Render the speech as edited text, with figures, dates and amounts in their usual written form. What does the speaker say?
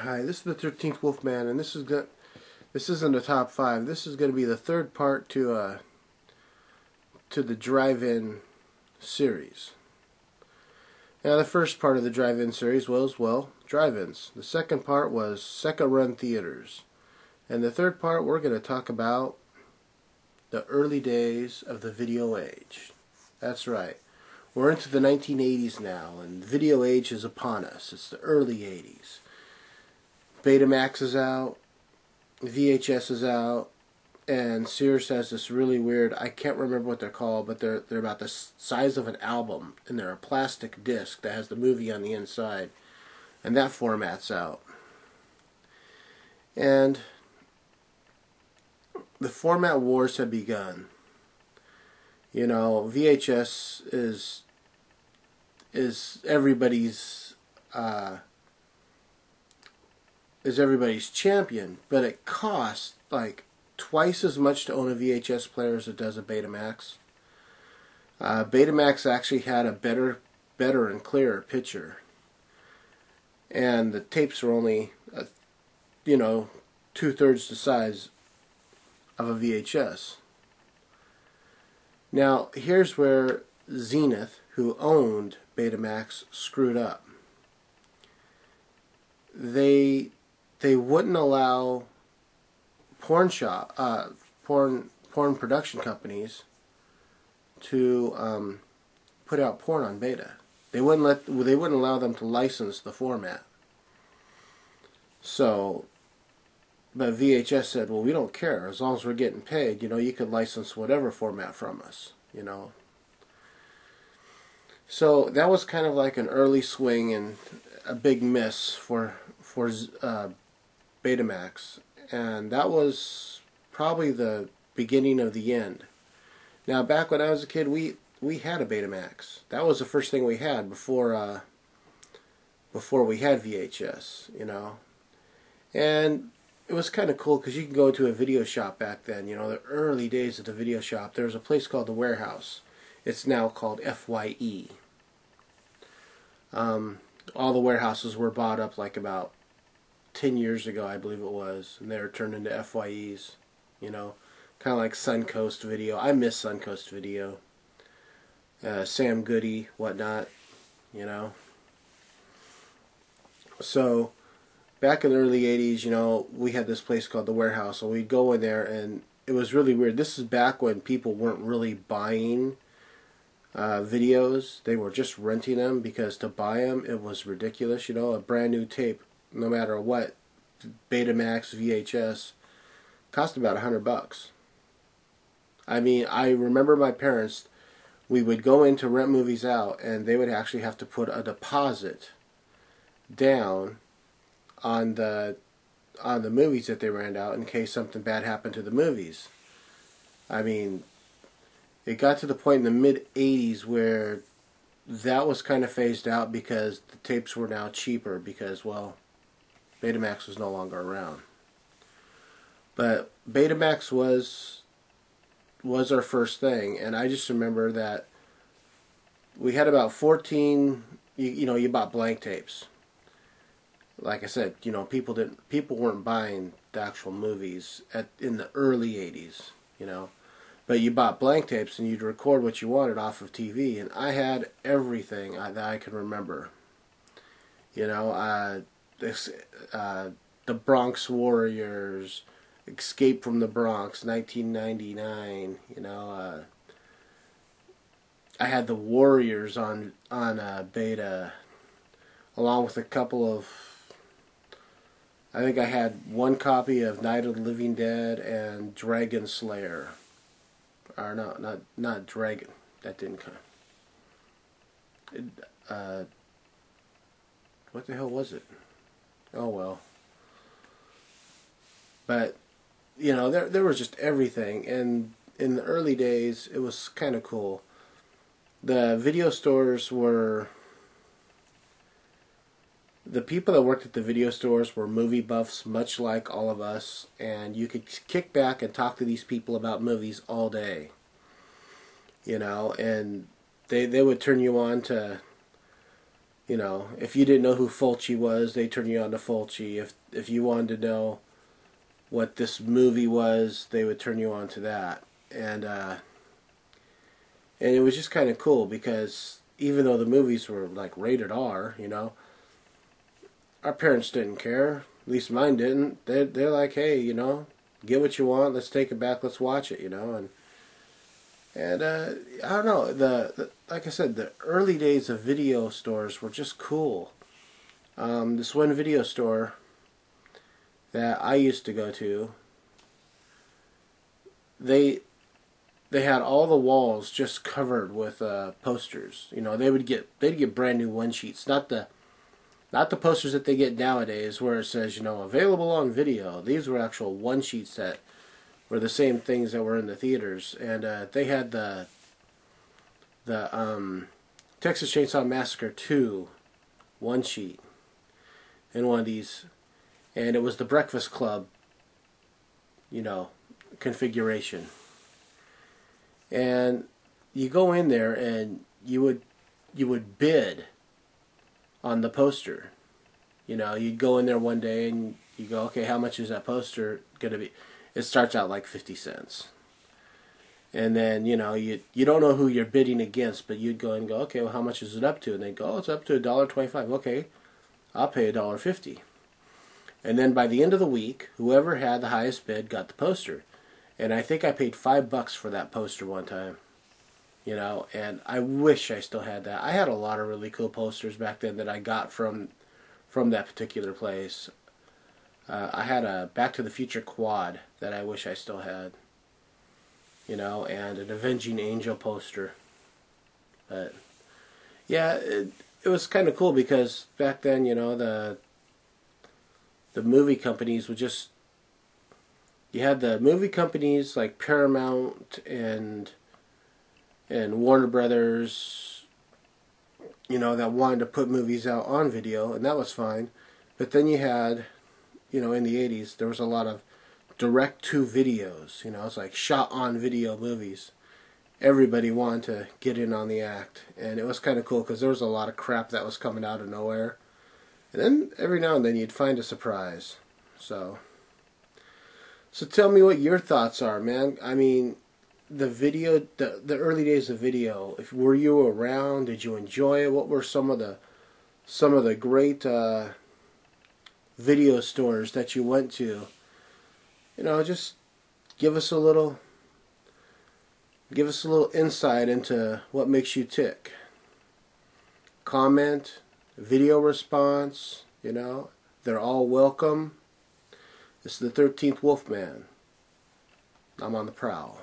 Hi, this is the 13th Wolfman, and this isn't a top 5. This is going to be the third part to the drive-in series. Now, the first part of the drive-in series was, well, drive-ins. The second part was second-run theaters. And the third part, we're going to talk about the early days of the video age. That's right. We're into the 1980s now, and video age is upon us. It's the early 80s. Betamax is out, VHS is out, and Sears has this really weird, I can't remember what they're called, but they're about the size of an album, and they're a plastic disc that has the movie on the inside, and that format's out. And the format wars have begun. You know, VHS is everybody's champion, but it costs like twice as much to own a VHS player as it does a Betamax. Betamax actually had a better and clearer picture, and the tapes were only, 2/3 the size of a VHS. Now, here's where Zenith, who owned Betamax, screwed up. They wouldn't allow porn production companies to put out porn on beta. They wouldn't allow them to license the format. So, but VHS said, well, we don't care as long as we're getting paid. You could license whatever format from us. So that was kind of like an early swing and a big miss for Betamax, and that was probably the beginning of the end. Now, back when I was a kid, we had a Betamax. That was the first thing we had before we had VHS, and it was kind of cool because you can go to a video shop back then. The early days of the video shop. There was a place called the Warehouse. It's now called FYE. All the warehouses were bought up like about 10 years ago, I believe it was, and they were turned into FYEs, kind of like Suncoast Video. I miss Suncoast Video. Sam Goody, whatnot, So, back in the early 80s, we had this place called the Warehouse, and we'd go in there, and it was really weird. This is back when people weren't really buying videos. They were just renting them, because to buy them, it was ridiculous. A brand new tape, no matter what, Betamax, VHS, cost about $100. I mean, I remember my parents, we would go in to rent movies out, and they would actually have to put a deposit down on the movies that they rent out in case something bad happened to the movies. I mean, it got to the point in the mid-80s where that was kind of phased out because the tapes were now cheaper because, well, Betamax was no longer around. But Betamax was our first thing, and I just remember that we had about 14, you bought blank tapes. Like I said, people weren't buying the actual movies in the early 80s, But you bought blank tapes and you'd record what you wanted off of TV, and I had everything that I can remember. The Bronx Warriors, Escape from the Bronx, 1999. I had the Warriors on beta, along with a couple of. I think I had one copy of Night of the Living Dead and Dragon Slayer. Or no, not Dragon. That didn't come. What the hell was it? Oh well. But there was just everything, and in the early days, it was kind of cool. The video stores were. The people that worked at the video stores were movie buffs, much like all of us, and you could kick back and talk to these people about movies all day. And they would turn you on to, You know, if you didn't know who Fulci was, they turn you on to Fulci. If you wanted to know what this movie was, they would turn you on to that. And it was just kind of cool because even though the movies were like rated R, you know, our parents didn't care. At least mine didn't. They're like, hey, you know, get what you want. Let's take it back. Let's watch it. You know, and I don't know. Like I said, the early days of video stores were just cool. This one video store that I used to go to, they had all the walls just covered with posters. You know, they'd get brand new one sheets, not the posters that they get nowadays where it says, you know, available on video. These were actual one sheets that were the same things that were in the theaters, and they had the Texas Chainsaw Massacre 2 one sheet in one of these, and it was the Breakfast Club, you know, configuration. And you go in there and you would bid on the poster. You know, you'd go in there one day and you go, okay, how much is that poster going to be? It starts out like 50 cents. And then, you know, you don't know who you're bidding against, but you'd go and go, okay, well, how much is it up to? And they'd go, oh, it's up to $1.25. Okay, I'll pay $1.50. And then by the end of the week, whoever had the highest bid got the poster. And I think I paid $5 for that poster one time. You know, and I wish I still had that. I had a lot of really cool posters back then that I got from that particular place. I had a Back to the Future quad that I wish I still had. You know, and an Avenging Angel poster. But yeah, it was kind of cool because back then, you know, the movie companies would just, you had the movie companies like Paramount and Warner Brothers, you know, that wanted to put movies out on video, and that was fine. But then you had, you know, in the 80s, there was a lot of direct-to-videos. You know, it's like shot-on-video movies. Everybody wanted to get in on the act, and it was kind of cool because there was a lot of crap that was coming out of nowhere. And then every now and then you'd find a surprise. So tell me what your thoughts are, man. I mean, the video, the early days of video. Were you around? Did you enjoy it? What were some of the great video stores that you went to? You know, just give us a little insight into what makes you tick. Comment, video response, you know, they're all welcome. This is the 13th Wolfman. I'm on the prowl.